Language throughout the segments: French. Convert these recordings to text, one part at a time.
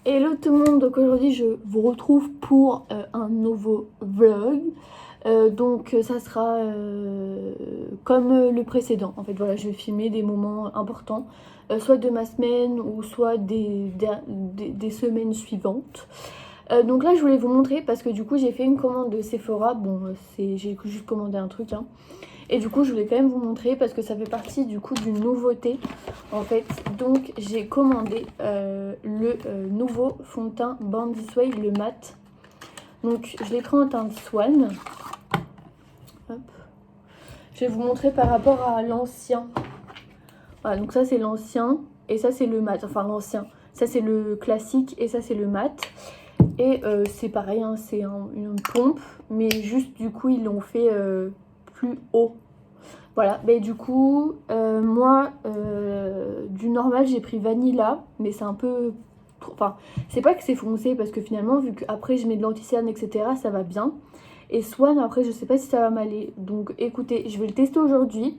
Hello tout le monde, donc aujourd'hui je vous retrouve pour un nouveau vlog. Donc ça sera comme le précédent. En fait voilà, je vais filmer des moments importants, soit de ma semaine ou soit des semaines suivantes. Donc là je voulais vous montrer parce que du coup j'ai fait une commande de Sephora. Bon j'ai juste commandé un truc hein. Et du coup je voulais quand même vous montrer parce que ça fait partie du coup d'une nouveauté en fait. Donc j'ai commandé le nouveau fond de teint Bandy Sway, le mat. Donc je l'ai pris en teinte Swan. Hop. Je vais vous montrer par rapport à l'ancien. Voilà, donc ça c'est l'ancien et ça c'est le mat. Enfin l'ancien, ça c'est le classique et ça c'est le mat. Et c'est pareil, hein, c'est une pompe, mais juste du coup ils l'ont fait plus haut. Voilà, mais du coup, moi, du normal, j'ai pris Vanilla, mais c'est un peu... Enfin, c'est pas que c'est foncé, parce que finalement, vu qu'après je mets de l'anti-cerne, etc., ça va bien. Et Swan, après, je sais pas si ça va m'aller. Donc écoutez, je vais le tester aujourd'hui.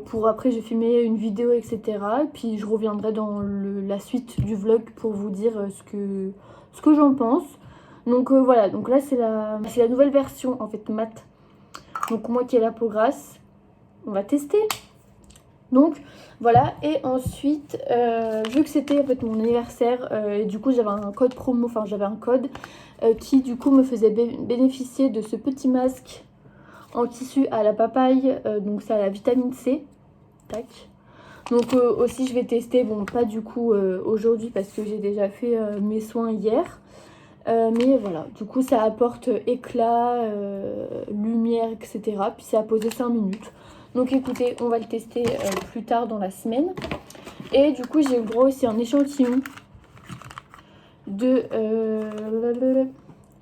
Pour après, je vais filmer une vidéo, etc. Et puis je reviendrai dans la suite du vlog pour vous dire ce que j'en pense. Donc voilà, donc là, c'est la nouvelle version, en fait, mat. Donc moi qui ai la peau grasse, on va tester. Donc voilà, et ensuite vu que c'était en fait mon anniversaire, et du coup j'avais un code promo, enfin j'avais un code qui du coup me faisait bénéficier de ce petit masque en tissu à la papaye, donc c'est à la vitamine C. Tac. Donc aussi je vais tester, bon pas du coup aujourd'hui parce que j'ai déjà fait mes soins hier. Mais voilà, du coup ça apporte éclat, lumière, etc. Puis c'est à poser 5 minutes. Donc écoutez, on va le tester plus tard dans la semaine. Et du coup j'ai eu le droit aussi à un échantillon de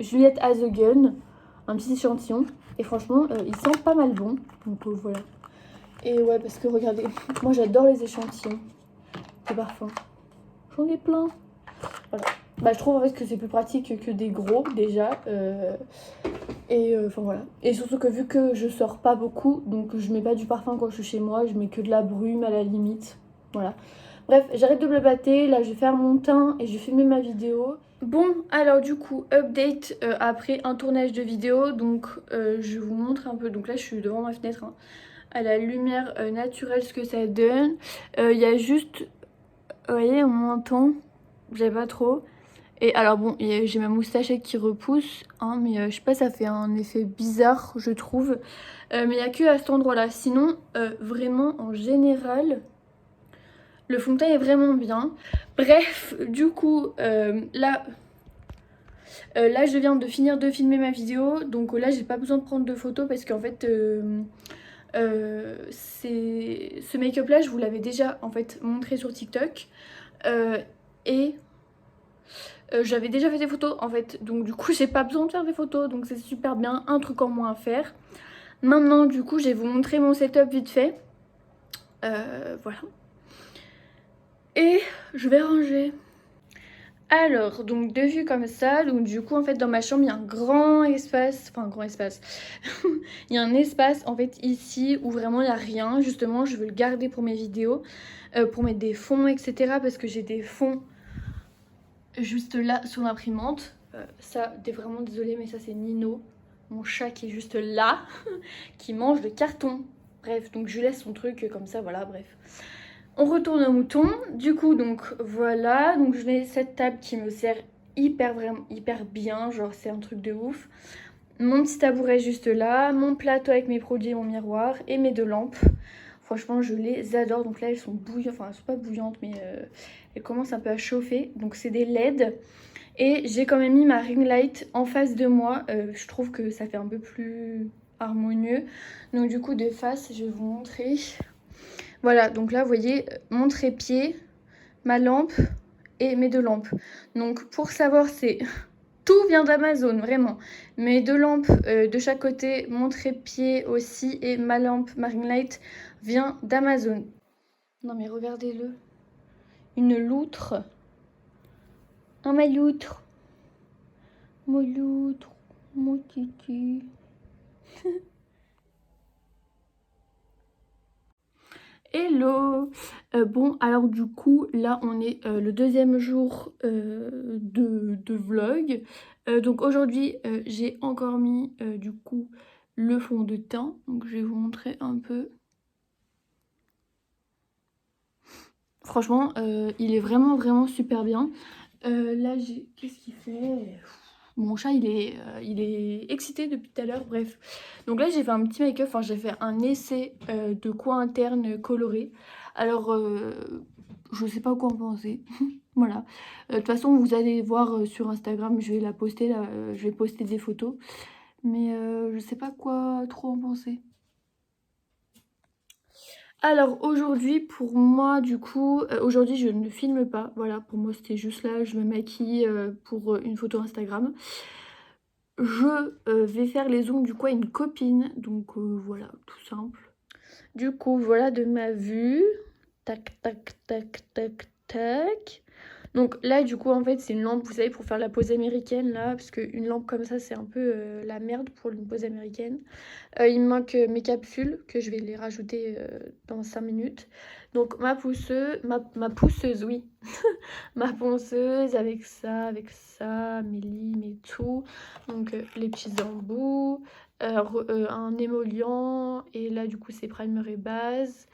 Juliette Has a Gun. Un petit échantillon. Et franchement, il sent pas mal bon. Donc voilà. Et ouais, parce que regardez, moi j'adore les échantillons de parfum. J'en ai plein. Voilà. Bah, je trouve en fait que c'est plus pratique que des gros déjà. Et enfin voilà. Et surtout que vu que je sors pas beaucoup, donc je mets pas du parfum quand je suis chez moi, je mets que de la brume à la limite. Voilà. Bref, j'arrête de blablater. Là, je vais faire mon teint et je vais filmer ma vidéo. Bon, alors du coup, update après un tournage de vidéo. Donc, je vous montre un peu. Donc là, je suis devant ma fenêtre hein, à la lumière naturelle ce que ça donne. Il y a juste, vous voyez, on m'entend. J'avais pas trop. Et alors bon, j'ai ma moustache qui repousse, hein, mais je sais pas, ça fait un effet bizarre, je trouve. Mais il n'y a que à cet endroit-là. Sinon, vraiment, en général, le fond de teint est vraiment bien. Bref, du coup, là, je viens de finir de filmer ma vidéo. Donc là, j'ai pas besoin de prendre de photos parce qu'en fait, ce make-up-là, je vous l'avais déjà en fait montré sur TikTok. Et... j'avais déjà fait des photos en fait, donc du coup j'ai pas besoin de faire des photos, donc c'est super bien, un truc en moins à faire. Maintenant du coup je vais vous montrer mon setup vite fait. Voilà. Et je vais ranger. Alors, donc de vue comme ça, donc du coup en fait dans ma chambre il y a un grand espace, enfin un grand espace, il y a un espace en fait ici où vraiment il n'y a rien, justement je veux le garder pour mes vidéos, pour mettre des fonds etc. parce que j'ai des fonds juste là sur l'imprimante. Ça, t'es vraiment désolée, mais ça c'est Nino, mon chat qui est juste là, qui mange le carton. Bref, donc je lui laisse son truc comme ça, voilà, bref. On retourne au mouton. Du coup, donc voilà, donc je mets cette table qui me sert vraiment hyper bien, genre c'est un truc de ouf. Mon petit tabouret juste là, mon plateau avec mes produits et mon miroir et mes deux lampes. Franchement, je les adore. Donc là, elles sont bouillantes, enfin elles sont pas bouillantes, mais elles commencent un peu à chauffer. Donc c'est des LED. Et j'ai quand même mis ma ring light en face de moi. Je trouve que ça fait un peu plus harmonieux. Donc du coup, de face, je vais vous montrer. Voilà, donc là, vous voyez, mon trépied, ma lampe et mes deux lampes. Donc pour savoir, c'est... Tout vient d'Amazon, vraiment. Mes deux lampes de chaque côté, mon trépied aussi et ma lampe, ma ring light, vient d'Amazon. Non mais regardez-le. Une loutre. Un maloutre. Mon loutre. Mon titi. Hello. Bon, alors du coup, là, on est le deuxième jour de vlog. Donc aujourd'hui, j'ai encore mis du coup le fond de teint. Donc je vais vous montrer un peu. Franchement, il est vraiment super bien. Là, j'ai... Qu'est-ce qu'il fait? Mon chat, il est excité depuis tout à l'heure, bref. Donc là, j'ai fait un petit make-up, enfin, j'ai fait un essai de coin interne coloré. Alors, je sais pas quoi en penser. Voilà. De toute façon, vous allez voir sur Instagram, je vais la poster, là, je vais poster des photos. Mais je sais pas quoi trop en penser. Alors aujourd'hui pour moi du coup, aujourd'hui je ne filme pas, voilà pour moi c'était juste là, je me maquille pour une photo Instagram. Je vais faire les ongles du coup à une copine, donc voilà, tout simple. Du coup voilà de ma vue, tac tac tac tac tac. Donc là du coup en fait c'est une lampe vous savez pour faire la pose américaine là, parce qu'une lampe comme ça c'est un peu la merde pour une pose américaine. Il me manque mes capsules que je vais les rajouter dans 5 minutes. Donc ma pousseuse, ma pousseuse, oui. Ma ponceuse avec ça, mes limes et tout. Donc les petits embouts, un émollient et là du coup c'est primer et base.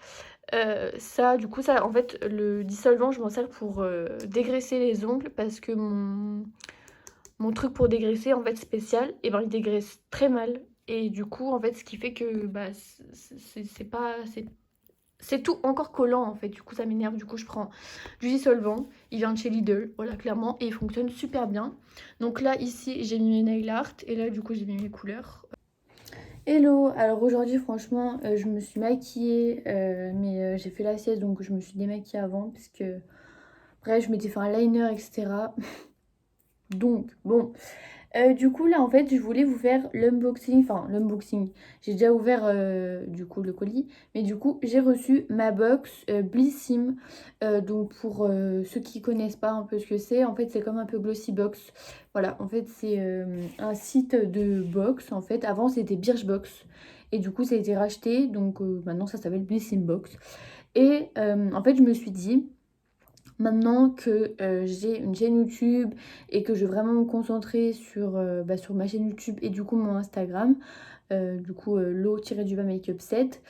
Ça du coup ça en fait le dissolvant je m'en sers pour dégraisser les ongles parce que mon truc pour dégraisser en fait spécial et ben il dégraisse très mal et du coup en fait ce qui fait que bah c'est pas c'est tout encore collant en fait, du coup ça m'énerve, du coup je prends du dissolvant, il vient de chez Lidl, voilà clairement, et il fonctionne super bien. Donc là ici j'ai mis mes nail art et là du coup j'ai mis mes couleurs. Hello, alors aujourd'hui franchement je me suis maquillée mais j'ai fait la sieste donc je me suis démaquillée avant parce que bref je m'étais fait un liner etc. Donc bon du coup là en fait je voulais vous faire l'unboxing, j'ai déjà ouvert du coup le colis, mais du coup j'ai reçu ma box Blissim. Donc pour ceux qui connaissent pas un peu ce que c'est, en fait c'est comme un peu Glossybox. Voilà, en fait c'est un site de box, en fait avant c'était Birchbox et du coup ça a été racheté, donc maintenant ça s'appelle Blissim Box. Et en fait je me suis dit maintenant que j'ai une chaîne YouTube et que je vais vraiment me concentrer sur, sur ma chaîne YouTube et du coup mon Instagram, du coup low-du-bas makeup set,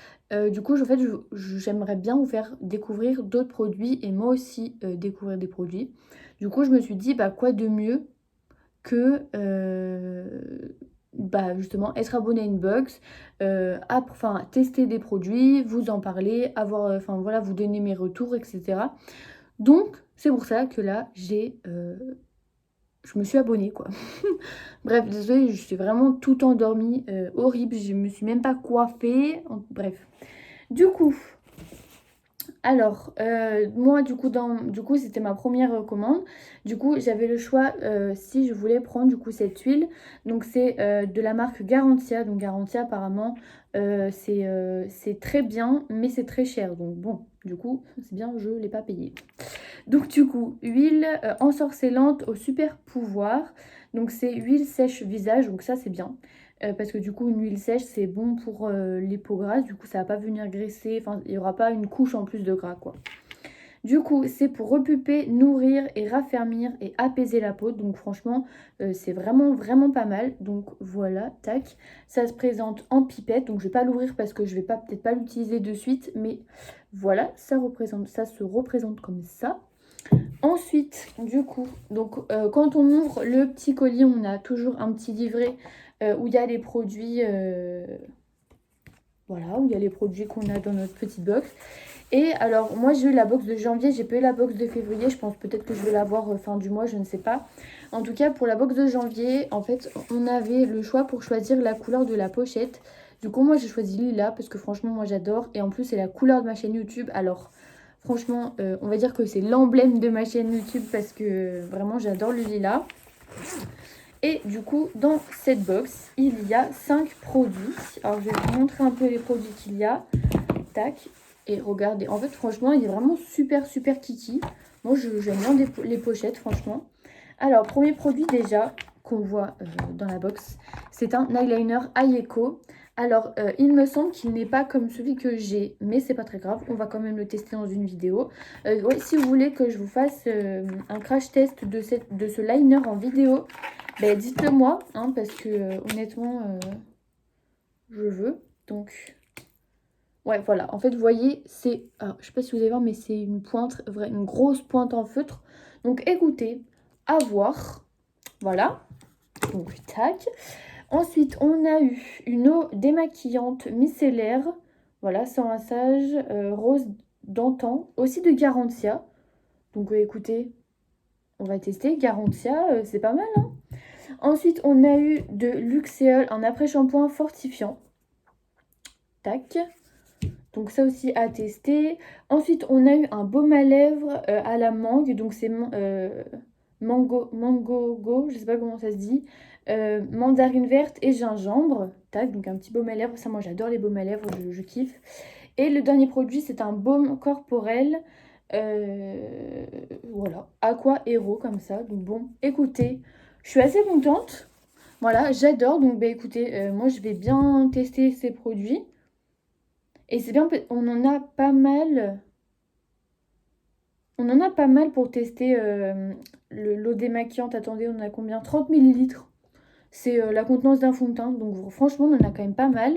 du coup en fait j'aimerais bien vous faire découvrir d'autres produits et moi aussi découvrir des produits. Du coup je me suis dit bah quoi de mieux que bah justement être abonné à une box, enfin tester des produits, vous en parler, avoir, enfin voilà, vous donner mes retours, etc. Donc, c'est pour ça que là, je me suis abonnée, quoi. Bref, désolée, je suis vraiment tout endormie, horrible, je me suis même pas coiffée, bref. Du coup, alors, moi, du coup, c'était ma première commande. Du coup, j'avais le choix si je voulais prendre du coup cette huile. Donc, c'est de la marque Garantia. Donc, Garantia, apparemment, c'est très bien, mais c'est très cher. Donc, bon, du coup, c'est bien, je ne l'ai pas payé. Donc, du coup, huile ensorcelante au super pouvoir. Donc, c'est huile sèche visage. Donc, ça, c'est bien. Parce que du coup une huile sèche c'est bon pour les peaux grasses, du coup ça va pas venir graisser, enfin il n'y aura pas une couche en plus de gras quoi. Du coup c'est pour repulper, nourrir et raffermir et apaiser la peau, donc franchement c'est vraiment pas mal. Donc voilà, tac, ça se présente en pipette, donc je vais pas l'ouvrir parce que je vais pas peut-être pas l'utiliser de suite, mais voilà, ça se représente comme ça. Ensuite, du coup, donc quand on ouvre le petit colis, on a toujours un petit livret où il y a les produits, voilà, où il y a les produits qu'on a dans notre petite box. Et alors, moi j'ai eu la box de janvier, j'ai pas eu la box de février, je pense peut-être que je vais l'avoir fin du mois, je ne sais pas. En tout cas, pour la box de janvier, en fait, on avait le choix pour choisir la couleur de la pochette. Du coup, moi j'ai choisi lilas parce que franchement, moi j'adore. Et en plus, c'est la couleur de ma chaîne YouTube. Alors, franchement, on va dire que c'est l'emblème de ma chaîne YouTube parce que vraiment j'adore le lilas. Et du coup, dans cette box, il y a 5 produits. Alors, je vais vous montrer un peu les produits qu'il y a. Tac. Et regardez, en fait, franchement, il est vraiment super kiki. Moi, j'aime bien les pochettes, franchement. Alors, premier produit déjà qu'on voit dans la box, c'est un eyeliner Ayeko. Alors, il me semble qu'il n'est pas comme celui que j'ai, mais c'est pas très grave, on va quand même le tester dans une vidéo. Ouais, si vous voulez que je vous fasse un crash test de ce liner en vidéo, ben, dites-le moi, hein, parce que honnêtement, je veux. Donc, ouais, voilà. En fait, vous voyez, c'est... Alors, je sais pas si vous allez voir, mais c'est une pointe, une grosse pointe en feutre. Donc, écoutez, à voir. Voilà. Donc, tac. Ensuite, on a eu une eau démaquillante micellaire. Voilà, sans massage, rose d'antan, aussi de Garantia. Donc, écoutez, on va tester. Garantia, c'est pas mal, hein. Ensuite, on a eu de Luxéol, un après-shampoing fortifiant. Tac. Donc ça aussi à tester. Ensuite, on a eu un baume à lèvres à la mangue. Donc c'est mango go, je sais pas comment ça se dit. Mandarine verte et gingembre. Tac, donc un petit baume à lèvres. Ça, moi j'adore les baumes à lèvres, je kiffe. Et le dernier produit, c'est un baume corporel. Voilà, Aqua Hero comme ça. Donc bon, écoutez, je suis assez contente. Voilà, j'adore. Donc bah écoutez, moi je vais bien tester ces produits. Et c'est bien, on en a pas mal. On en a pas mal pour tester l'eau démaquillante. Attendez, on a combien? 30 millilitres. C'est la contenance d'un fond de teint. Donc franchement, on en a quand même pas mal.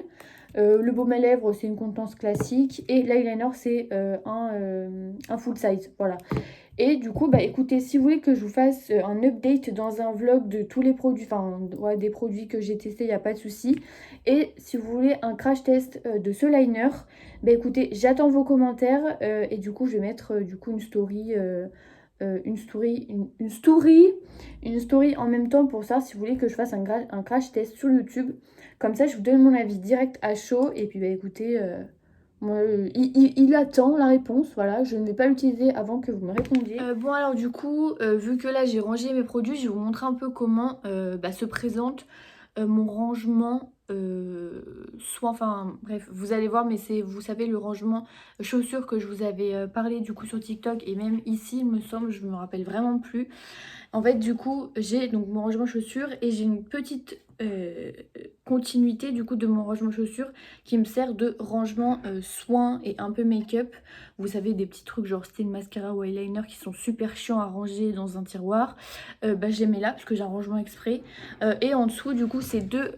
Le baume à lèvres, c'est une contenance classique. Et l'eyeliner, c'est un full size. Voilà. Et du coup, bah écoutez, si vous voulez que je vous fasse un update dans un vlog de tous les produits, enfin ouais, des produits que j'ai testés, il n'y a pas de souci. Et si vous voulez un crash test de ce liner, bah écoutez, j'attends vos commentaires et du coup, je vais mettre du coup une story, une story en même temps pour ça, si vous voulez que je fasse un crash test sur YouTube. Comme ça, je vous donne mon avis direct à chaud. Et puis, bah écoutez... moi, il attend la réponse, voilà, je ne vais pas l'utiliser avant que vous me répondiez. Bon alors du coup, vu que là j'ai rangé mes produits, je vais vous montrer un peu comment se présente mon rangement, soit, enfin bref, vous allez voir, mais c'est, vous savez, le rangement chaussures que je vous avais parlé du coup sur TikTok et même ici, il me semble, je me rappelle vraiment plus. En fait, du coup, j'ai donc mon rangement chaussures et j'ai une petite continuité du coup de mon rangement chaussures qui me sert de rangement soins et un peu make-up. Vous savez, des petits trucs genre style mascara ou eyeliner qui sont super chiants à ranger dans un tiroir. Je les mets là parce que j'ai un rangement exprès. Et en dessous, du coup, c'est deux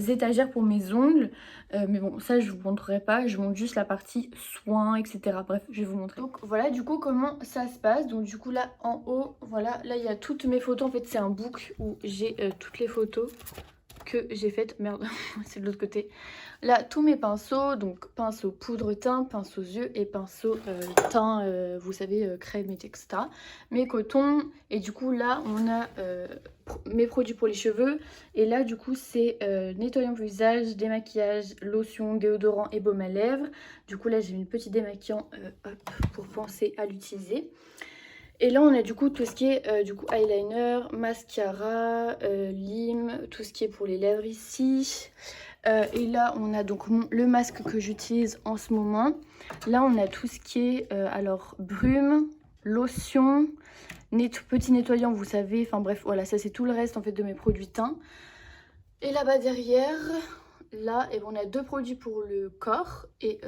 étagères pour mes ongles. Mais bon, ça, je vous montrerai pas. Je montre juste la partie soins, etc. Bref, je vais vous montrer. Donc voilà, du coup, comment ça se passe. Donc du coup, là, en haut, voilà, là, il y a toutes mes photos. En fait, c'est un book où j'ai toutes les photos que j'ai faites. Merde, c'est de l'autre côté. Là, tous mes pinceaux, donc pinceau poudre teint, pinceau yeux et pinceau teint, vous savez, crème, etc. Mes cotons. Et du coup, là, on a mes produits pour les cheveux. Et là, du coup, c'est nettoyant visage, démaquillage, lotion, déodorant et baume à lèvres. Du coup, là, j'ai une petite démaquillant pour penser à l'utiliser. Et là, on a du coup tout ce qui est du coup eyeliner, mascara, lime, tout ce qui est pour les lèvres ici. Et là, on a donc le masque que j'utilise en ce moment. Là, on a tout ce qui est alors brume, lotion, petit nettoyant, vous savez. Enfin bref, voilà, ça c'est tout le reste en fait de mes produits teints. Et là-bas derrière, là, et on a deux produits pour le corps. Et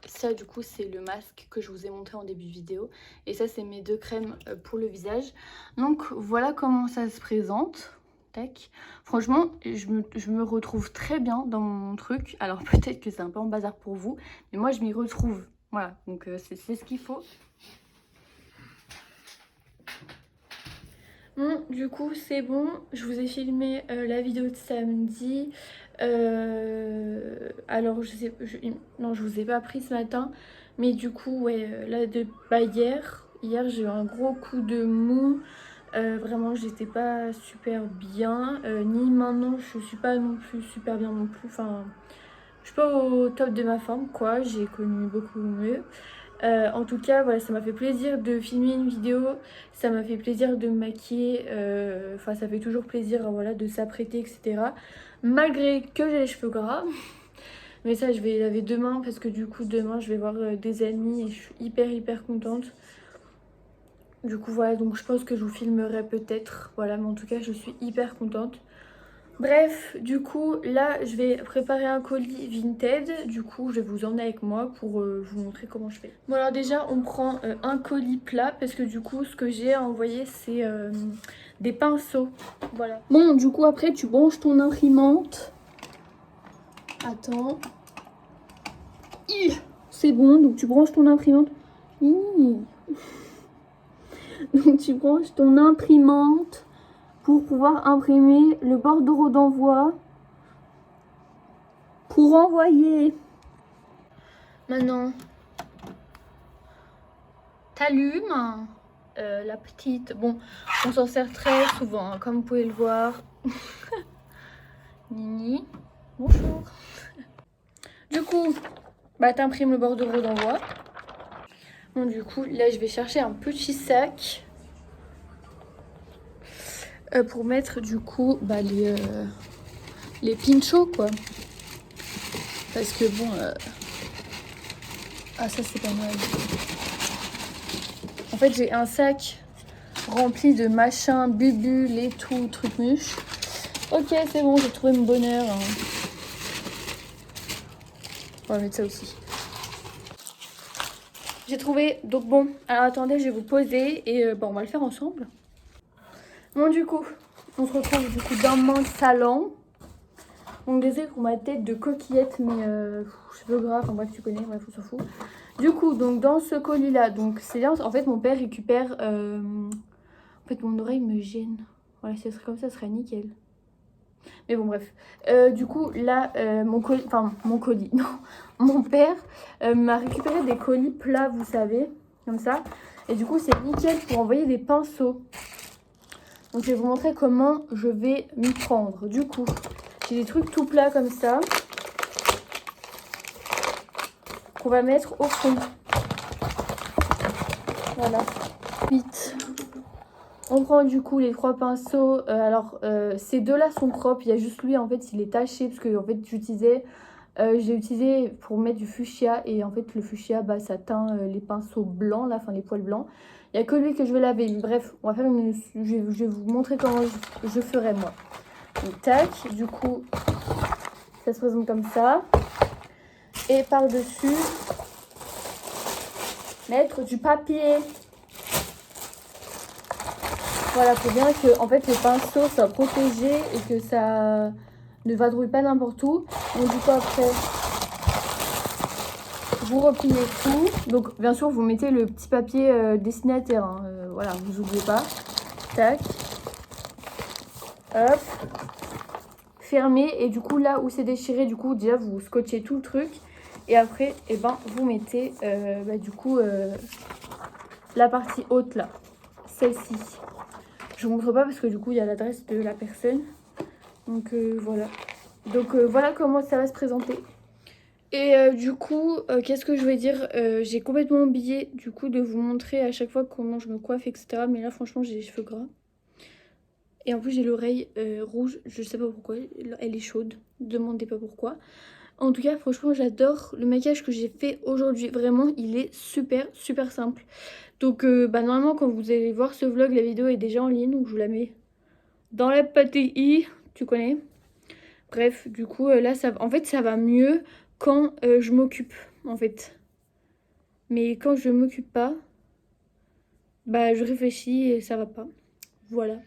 ça, du coup, c'est le masque que je vous ai montré en début de vidéo. Et ça, c'est mes deux crèmes pour le visage. Donc, voilà comment ça se présente. Tac. Franchement, je me retrouve très bien dans mon truc. Alors, peut-être que c'est un peu en bazar pour vous. Mais moi, je m'y retrouve. Voilà, donc c'est ce qu'il faut. Bon, du coup, c'est bon. Je vous ai filmé la vidéo de samedi. Alors, non, je vous ai pas pris ce matin. Mais du coup, ouais, là, hier, j'ai eu un gros coup de mou. Vraiment, j'étais pas super bien. Ni maintenant, je suis pas non plus super bien non plus. Enfin, je suis pas au top de ma forme, quoi. J'ai connu beaucoup mieux. En tout cas, voilà, ça m'a fait plaisir de filmer une vidéo, ça m'a fait plaisir de me maquiller, enfin ça fait toujours plaisir voilà, de s'apprêter, etc. Malgré que j'ai les cheveux gras, mais ça je vais les laver demain parce que du coup demain je vais voir des amis et je suis hyper contente. Du coup voilà, donc je pense que je vous filmerai peut-être, voilà, mais en tout cas je suis hyper contente. Bref, du coup, là, je vais préparer un colis Vinted. Du coup, je vais vous emmener avec moi pour vous montrer comment je fais. Bon, alors déjà, on prend un colis plat parce que du coup, ce que j'ai à envoyer, c'est des pinceaux. Voilà. Bon, du coup, après, tu branches ton imprimante. Attends. C'est bon, donc tu branches ton imprimante. Donc, tu branches ton imprimante pour pouvoir imprimer le bordereau d'envoi pour envoyer. Maintenant, t'allumes la petite. Bon, on s'en sert très souvent, hein, comme vous pouvez le voir. Nini, bonjour. Du coup, bah t'imprimes le bordereau d'envoi. Bon, du coup, là, je vais chercher un petit sac pour mettre du coup bah, les pinchos quoi. Parce que bon, ah ça c'est pas mal. En fait j'ai un sac rempli de machins, bubules et tout, truc muche. Ok c'est bon, j'ai trouvé mon bonheur. Hein. On va mettre ça aussi. J'ai trouvé, donc bon, alors attendez, je vais vous poser et bon, on va le faire ensemble. Bon du coup, on se retrouve du coup dans mon salon. Donc désolé pour ma tête de coquillette, mais cheveux gras, enfin bref tu connais, bref on s'en fout. Du coup, donc dans ce colis là, donc c'est bien, en fait mon père récupère, en fait mon oreille me gêne. Voilà, si ça serait comme ça serait nickel. Mais bon bref, du coup là, mon colis, non, mon père m'a récupéré des colis plats, vous savez, comme ça. Et du coup c'est nickel pour envoyer des pinceaux. Donc je vais vous montrer comment je vais m'y prendre. Du coup, j'ai des trucs tout plats comme ça qu'on va mettre au fond. Voilà. Ensuite, on prend du coup les 3 pinceaux. Ces deux-là sont propres. Il y a juste lui, en fait, il est taché parce que en fait, j'ai utilisé pour mettre du fuchsia et en fait, le fuchsia, bah, ça teint les pinceaux blancs, là, enfin les poils blancs. Il n'y a que lui que je vais laver. Bref, on va faire je vais vous montrer comment je ferai moi. Donc, tac, du coup, ça se présente comme ça. Et par-dessus, mettre du papier. Voilà, faut bien que en fait, le pinceau soit protégé et que ça ne vadrouille pas n'importe où. Donc du coup, après, vous repliez tout. Donc bien sûr, vous mettez le petit papier dessinateur. Hein. Voilà, vous n'oubliez pas. Tac. Hop. Fermez. Et du coup, là où c'est déchiré, du coup, déjà, vous scotchez tout le truc. Et après, eh ben, vous mettez la partie haute là, celle-ci. Je vous montre pas parce que du coup il y a l'adresse de la personne. Donc voilà. Donc voilà comment ça va se présenter. Et du coup, qu'est-ce que je vais dire, j'ai complètement oublié du coup de vous montrer à chaque fois comment je me coiffe, etc. Mais là franchement j'ai les cheveux gras. Et en plus j'ai l'oreille rouge, je sais pas pourquoi, elle est chaude, demandez pas pourquoi. En tout cas, franchement, j'adore le maquillage que j'ai fait aujourd'hui. Vraiment, il est super, super simple. Donc, normalement, quand vous allez voir ce vlog, la vidéo est déjà en ligne. Donc, je vous la mets dans la petite i, tu connais. Bref, du coup, là, en fait, ça va mieux quand je m'occupe, en fait. Mais quand je m'occupe pas, bah, je réfléchis et ça va pas. Voilà.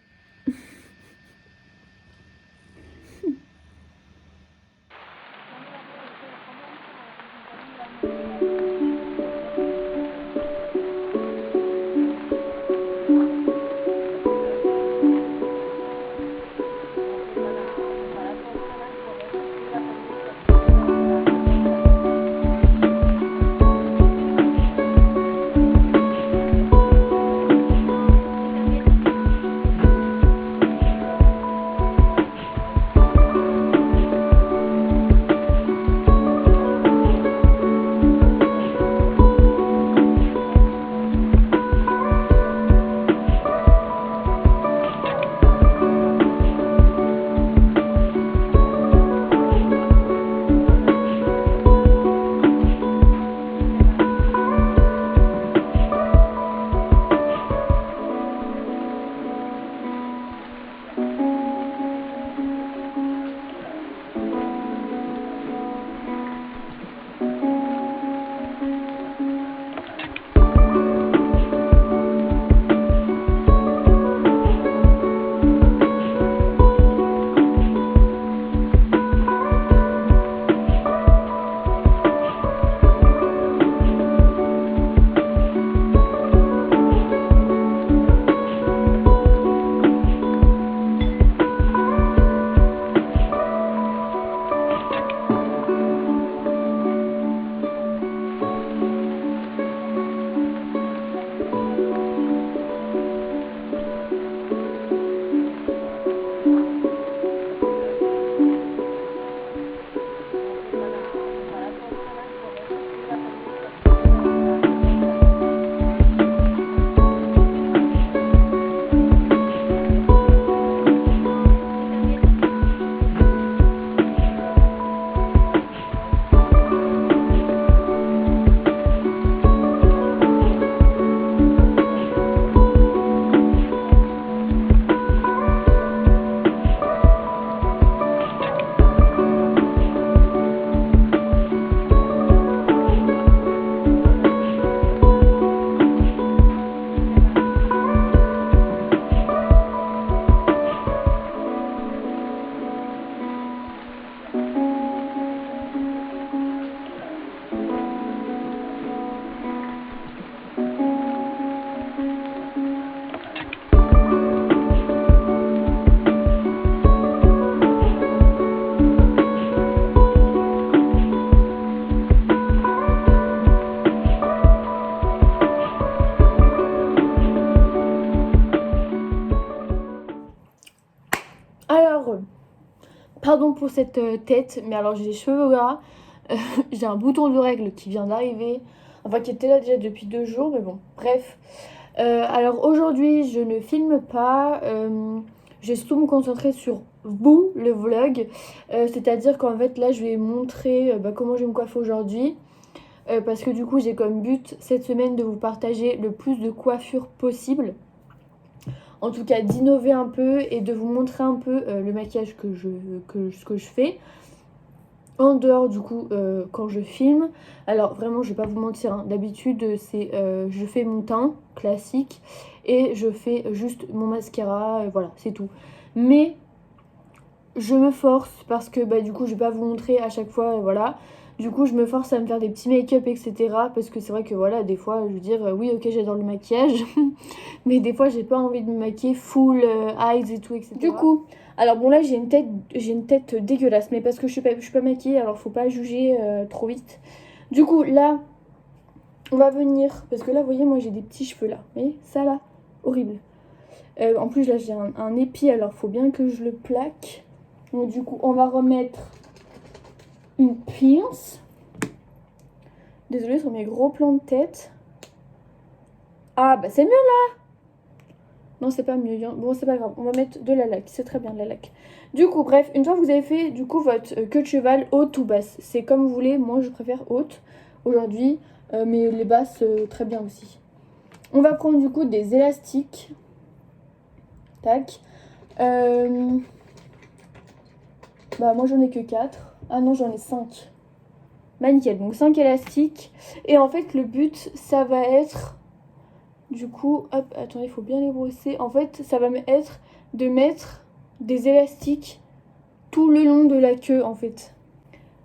alors, pardon pour cette tête, mais alors j'ai les cheveux gras, j'ai un bouton de règle qui vient d'arriver, enfin qui était là déjà depuis 2 jours, mais bon, bref. Alors aujourd'hui, je ne filme pas, je vais surtout me concentrer sur vous, le vlog, c'est-à-dire qu'en fait là, je vais montrer comment je vais me coiffer aujourd'hui. Parce que du coup j'ai comme but cette semaine de vous partager le plus de coiffures possible. En tout cas d'innover un peu et de vous montrer un peu le maquillage que je fais. En dehors du coup quand je filme. Alors vraiment je vais pas vous mentir, hein, d'habitude c'est je fais mon teint classique et je fais juste mon mascara, voilà c'est tout. Mais je me force parce que du coup je vais pas vous montrer à chaque fois, voilà. Du coup je me force à me faire des petits make-up etc. Parce que c'est vrai que voilà des fois je veux dire oui ok j'adore le maquillage mais des fois j'ai pas envie de me maquiller full eyes et tout etc. Du coup alors bon là j'ai une tête dégueulasse mais parce que je suis pas maquillée alors faut pas juger trop vite. Du coup là on va venir parce que là vous voyez moi j'ai des petits cheveux là, vous voyez ça là horrible. En plus là j'ai un épi alors faut bien que je le plaque. Donc du coup on va remettre une pince. Désolée sur mes gros plans de tête. Ah bah c'est mieux là. Non c'est pas mieux. Bon c'est pas grave. On va mettre de la laque. C'est très bien de la laque. Du coup bref. Une fois que vous avez fait du coup votre queue de cheval haute ou basse. C'est comme vous voulez. Moi je préfère haute aujourd'hui. Mais les basses très bien aussi. On va prendre du coup des élastiques. Tac. Bah moi j'en ai que 4. Ah non j'en ai 5. Bah nickel, donc 5 élastiques. Et en fait le but ça va être du coup, hop, attendez il faut bien les brosser. En fait ça va être de mettre des élastiques tout le long de la queue en fait.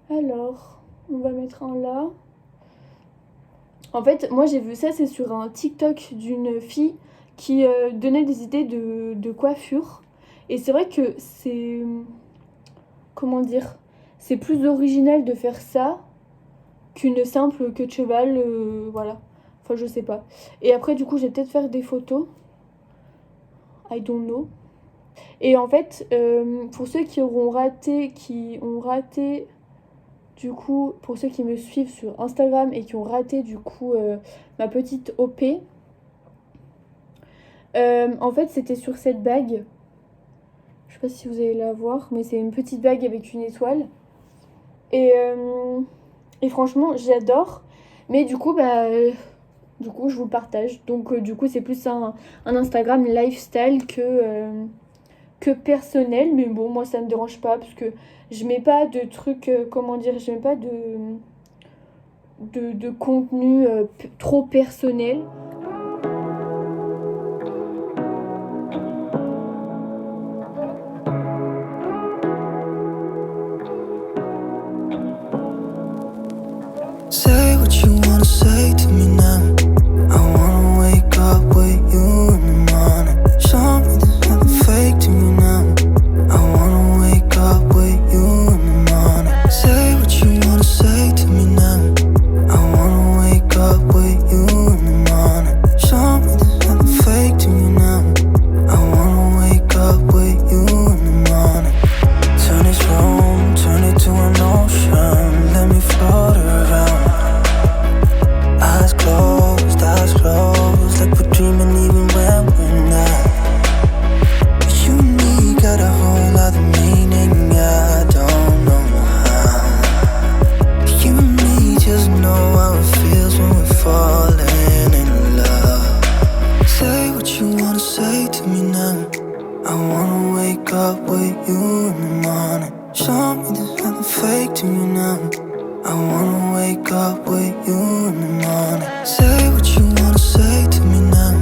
Alors on va mettre un là. En fait moi j'ai vu ça, c'est sur un TikTok d'une fille qui donnait des idées de coiffure. Et c'est vrai que c'est... Comment dire, c'est plus original de faire ça qu'une simple queue de cheval, voilà. Enfin, je sais pas. Et après, du coup, je vais peut-être faire des photos. I don't know. Et en fait, pour ceux qui ont raté, du coup, pour ceux qui me suivent sur Instagram et qui ont raté, du coup, ma petite OP, en fait, c'était sur cette bague. Je sais pas si vous allez la voir, mais c'est une petite bague avec une étoile. Et franchement, j'adore. Mais du coup, je vous le partage. Donc, du coup, c'est plus un Instagram lifestyle que personnel. Mais bon, moi, ça me dérange pas parce que je mets pas de trucs, comment dire, je mets pas de contenu trop personnel. Say what you wanna say to me now. I wanna wake up with you in the morning. Show me there's nothing fake to me now. I wanna wake up with you in the morning. Say what you wanna say to me now. I wanna wake up with you in the morning. Show me there's nothing fake to me now. I wanna wake up with you in the morning. Turn this room, turn it to an ocean. Let me float around. Eyes closed, like we're dreaming even when we're not. But you and me got a whole other meaning, I don't know how. But you and me just know how it feels when we're falling in love. Say what you wanna say to me now. I wanna wake up with you in the morning. Show me there's nothing fake to me now. I wanna wake up with you in the morning. Say what you wanna say to me now.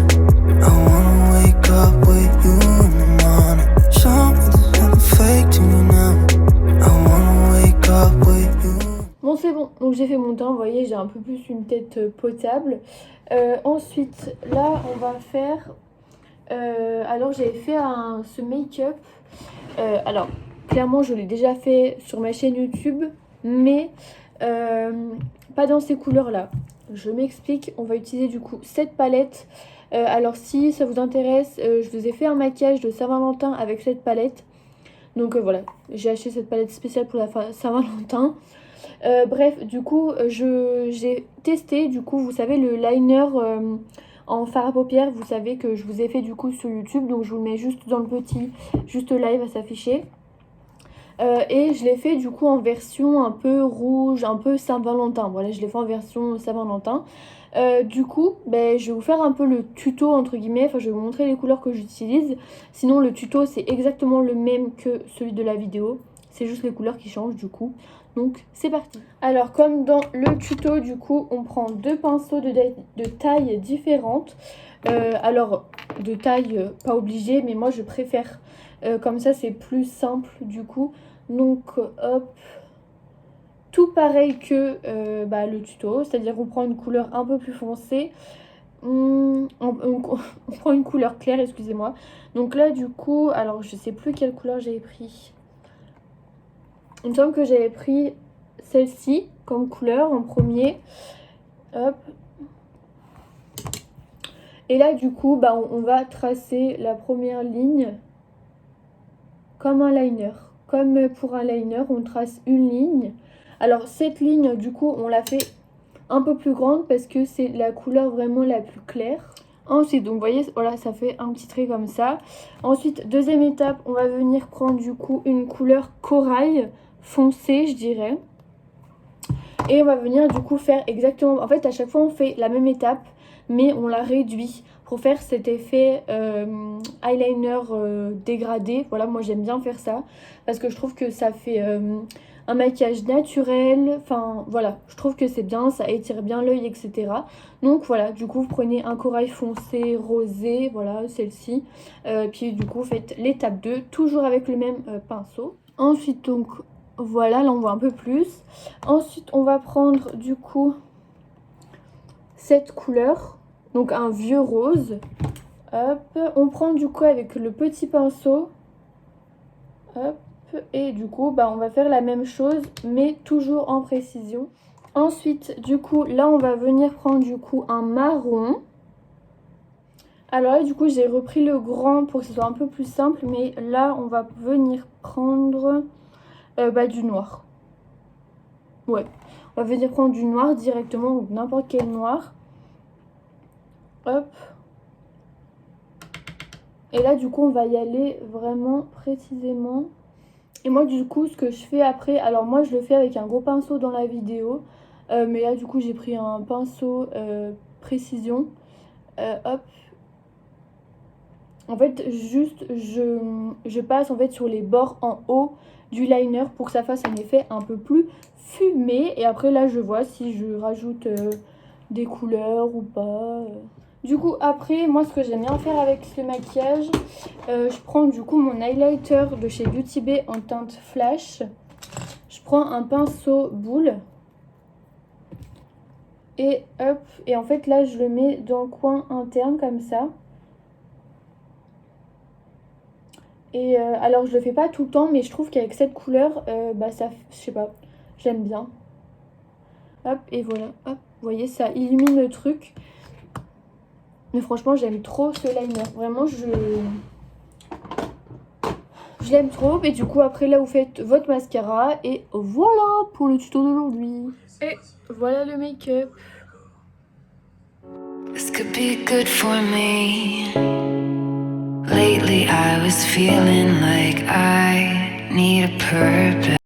I wanna wake up with you in the morning. Show me there's nothing fake to me now. I wanna wake up with you. Bon c'est bon, donc j'ai fait mon teint, vous voyez j'ai un peu plus une tête potable. Ensuite là on va faire... alors j'avais fait ce make-up. Alors clairement je l'ai déjà fait sur ma chaîne YouTube, mais pas dans ces couleurs là. Je m'explique, on va utiliser du coup cette palette. Alors si ça vous intéresse, je vous ai fait un maquillage de Saint-Valentin avec cette palette. Donc voilà, j'ai acheté cette palette spéciale pour la Saint-Valentin. Bref, du coup, j'ai testé, du coup, vous savez, le liner en fard à paupières, vous savez que je vous ai fait du coup sur YouTube, donc je vous le mets juste dans le petit, juste là, il va s'afficher. Et je l'ai fait du coup en version un peu rouge, un peu Saint-Valentin. Voilà, je l'ai fait en version Saint-Valentin. Du coup, ben, je vais vous faire un peu le tuto entre guillemets, enfin je vais vous montrer les couleurs que j'utilise. Sinon le tuto c'est exactement le même que celui de la vidéo, c'est juste les couleurs qui changent du coup. Donc c'est parti. Alors comme dans le tuto du coup, on prend deux pinceaux de taille différentes. Alors de taille pas obligée, mais moi je préfère comme ça c'est plus simple du coup. Donc hop, tout pareil que le tuto, c'est-à-dire qu'on prend une couleur un peu plus foncée, on prend une couleur claire, excusez-moi. Donc là du coup, alors je sais plus quelle couleur j'avais pris. Il me semble que j'avais pris celle-ci comme couleur en premier. Hop. Et là du coup, on va tracer la première ligne comme un liner. Comme pour un liner, on trace une ligne. Alors cette ligne, du coup, on l'a fait un peu plus grande parce que c'est la couleur vraiment la plus claire. Ensuite, donc vous voyez, voilà, ça fait un petit trait comme ça. Ensuite, deuxième étape, on va venir prendre du coup une couleur corail foncé, je dirais. Et on va venir du coup faire exactement... En fait, à chaque fois, on fait la même étape, mais on la réduit pour faire cet effet eyeliner dégradé. Voilà, moi j'aime bien faire ça parce que je trouve que ça fait un maquillage naturel. Enfin voilà, je trouve que c'est bien, ça étire bien l'œil, etc. Donc voilà, du coup vous prenez un corail foncé, rosé, voilà celle-ci. Puis du coup vous faites l'étape 2, toujours avec le même pinceau. Ensuite donc voilà, là on voit un peu plus. Ensuite on va prendre du coup cette couleur. Donc un vieux rose. Hop. On prend du coup avec le petit pinceau. Hop. Et du coup, on va faire la même chose, mais toujours en précision. Ensuite, du coup, là, on va venir prendre du coup un marron. Alors là, du coup, j'ai repris le grand pour que ce soit un peu plus simple. Mais là, on va venir prendre du noir. Ouais. On va venir prendre du noir directement, ou n'importe quel noir. Hop. Et là du coup on va y aller vraiment précisément. Et moi du coup ce que je fais après, alors moi je le fais avec un gros pinceau dans la vidéo, mais là du coup j'ai pris un pinceau précision. Hop. En fait juste je passe en fait sur les bords en haut du liner pour que ça fasse un effet un peu plus fumé. Et après là je vois si je rajoute des couleurs ou pas. Du coup après moi ce que j'aime bien faire avec ce maquillage, je prends du coup mon highlighter de chez Beauty Bay en teinte flash. Je prends un pinceau boule. Et hop, et en fait là je le mets dans le coin interne comme ça. Et alors je le fais pas tout le temps, mais je trouve qu'avec cette couleur, ça, je sais pas, j'aime bien. Hop, et voilà, hop, vous voyez ça illumine le truc. Mais franchement j'aime trop ce liner, vraiment je l'aime trop. Et du coup après là vous faites votre mascara et voilà pour le tuto d'aujourd'hui. Et voilà le make-up. This could be good for me. Lately I was feeling like I need a purpose.